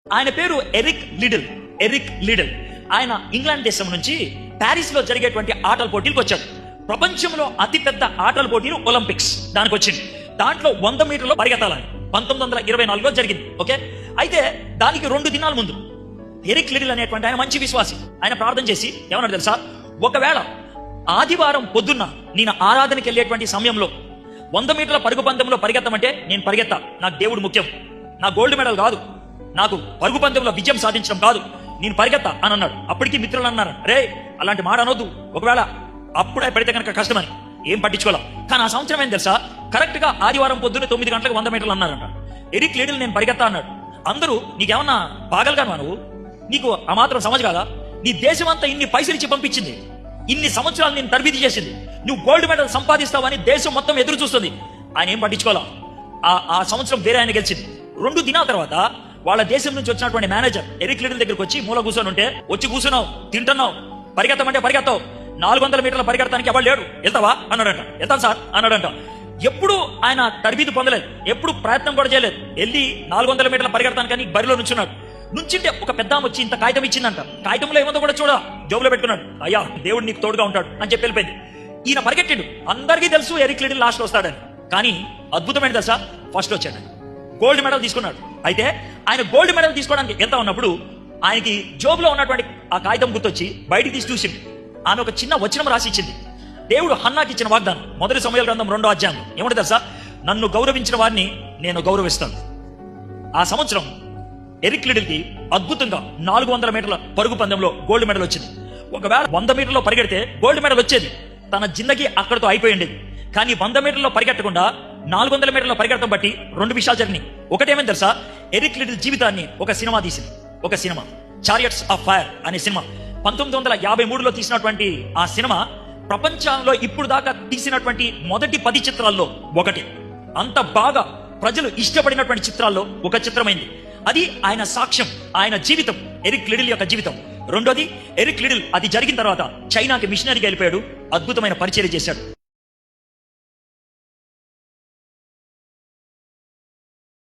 ఆయన పేరు Eric Liddell. ఆయన ఇంగ్లాండ్ దేశం నుంచి ప్యారిస్ లో జరిగేటువంటి ఆటల పోటీలకు వచ్చాడు. ప్రపంచంలో అతిపెద్ద ఆటల పోటీలు ఒలింపిక్స్ దానికి వచ్చింది. దాంట్లో 100 మీటర్లో పరిగెత్తాలని 1924లో జరిగింది. ఓకే, అయితే దానికి 2 దినాల ముందు ఎరిక్ లిడిల్ అనేటువంటి ఆయన మంచి విశ్వాసి. ఆయన ప్రార్థన చేసి ఏమన్నాడు తెలుసా, ఒకవేళ ఆదివారం పొద్దున్న నేను ఆరాధనకి వెళ్ళేటువంటి సమయంలో 100 మీటర్ల పరుగు పందెంలో పరిగెత్తమంటే నేను పరిగెత్తా. నాకు దేవుడు ముఖ్యం, నా గోల్డ్ మెడల్ కాదు, నాకు పరుగు పందెంలో విజయం సాధించడం కాదు, నేను పరిగెత్తా అని అన్నాడు. అప్పటికి మిత్రులు అన్నారు, రే అలాంటి మాట అనొద్దు, ఒకవేళ అప్పుడే పడితే కనుక కష్టమని. ఏం పట్టించుకోవాలా. కానీ ఆ సంవత్సరం ఏం తెలుసా, కరెక్ట్ గా ఆదివారం పొద్దున్న 9 గంటలకు 100 మీటర్లు అన్నారంట. ఎరిక్ లిడిల్ నేను పరిగెత్తా అన్నాడు. అందరూ నీకేమన్నా పాగలగా నువ్వు, నీకు ఆ మాత్రం సమజ్ కాదా, నీ దేశం అంతా ఇన్ని పైసలు ఇచ్చి పంపించింది, ఇన్ని సంవత్సరాలు నేను తరబిది చేసింది, నువ్వు గోల్డ్ మెడల్ సంపాదిస్తావని దేశం మొత్తం ఎదురు చూస్తుంది. ఆయన ఏం పట్టించుకోవాలా. ఆ సంవత్సరం వేరే ఆయన గెలిచింది. 2 దినాల తర్వాత వాళ్ళ దేశం నుంచి వచ్చినటువంటి మేనేజర్ ఎరిక్ లిడిల్ దగ్గరికి వచ్చి మూల కూర్చొని ఉంటే, వచ్చి కూర్చున్నావు, తింటున్నావు, పరిగెత్తమంటే పరిగెత్తావు, 400 మీటర్ల పరిగెత్తడానికి ఎవరు లేడు, వెళ్తావా అన్నాడంట. వెళ్తాను సార్ అన్నాడంట. ఎప్పుడు ఆయన తరబీదు పొందలేదు, ఎప్పుడు ప్రయత్నం కూడా చేయలేదు. వెళ్ళి 400 మీటర్ల పరిగెడతానికి బరిలో నుంచున్నాడు. నుంచింటే ఒక పెద్ద వచ్చి ఇంత కాగితం ఇచ్చిందంట. కాగితంలో ఏమందో కూడా చూడ జోబులో పెట్టుకున్నాడు. అయ్యా దేవుడు నీకు తోడుగా ఉంటాడు అని చెప్పి వెళ్ళిపోయింది. ఈయన పరిగెట్టిండు. అందరికీ తెలుసు ఎరిక్ లిడిల్ లాస్ట్ వస్తాడని. కానీ అద్భుతమైన దశ, ఫస్ట్ వచ్చాడు, గోల్డ్ మెడల్ తీసుకున్నాడు. అయితే ఆయన గోల్డ్ మెడల్ తీసుకోవడానికి వెళ్తా ఉన్నప్పుడు ఆయనకి జోబులో ఉన్నటువంటి ఆ కాగితం గుర్తొచ్చి బయటికి తీసి చూసింది. ఆమె ఒక చిన్న వచనం రాసి ఇచ్చింది. దేవుడు హన్నాకి ఇచ్చిన వాగ్దానం, 1 సమూయేలు గ్రంథం 2వ అధ్యాయం ఏమంటే తెలుసా, నన్ను గౌరవించిన వారిని నేను గౌరవిస్తాను. ఆ సంవత్సరం ఎరిక్ లిడిల్ కి అద్భుతంగా 400 మీటర్ల పరుగు పందెంలో గోల్డ్ మెడల్ వచ్చింది. ఒకవేళ 100 మీటర్లో పరిగెడితే గోల్డ్ మెడల్ వచ్చేది, తన జిందగీ అక్కడితో అయిపోయింది. కానీ 100 మీటర్లో పరిగెట్టకుండా 400 మీటర్లో పరిగెట్టడం బట్టి 2 విషయాలు జరిగినాయి. ఒకటేమని తెలుసా, ఎరిక్ లిడిల్ జీవితాన్ని ఒక సినిమా తీసింది. ఒక సినిమా చారియట్స్ ఆఫ్ ఫైర్ అనే సినిమా 1953లో తీసినటువంటి ఆ సినిమా ప్రపంచంలో ఇప్పుడు దాకా తీసినటువంటి మొదటి 10 చిత్రాల్లో ఒకటి. అంత బాగా ప్రజలు ఇష్టపడినటువంటి చిత్రాల్లో ఒక చిత్రమైంది. అది ఆయన సాక్ష్యం, ఆయన జీవితం, ఎరిక్ లిడిల్ యొక్క జీవితం. రెండోది, ఎరిక్ లిడిల్ అది జరిగిన తర్వాత చైనాకి మిషనరీగా వెళ్ళిపోయాడు, అద్భుతమైన పరిచర్య చేశాడు.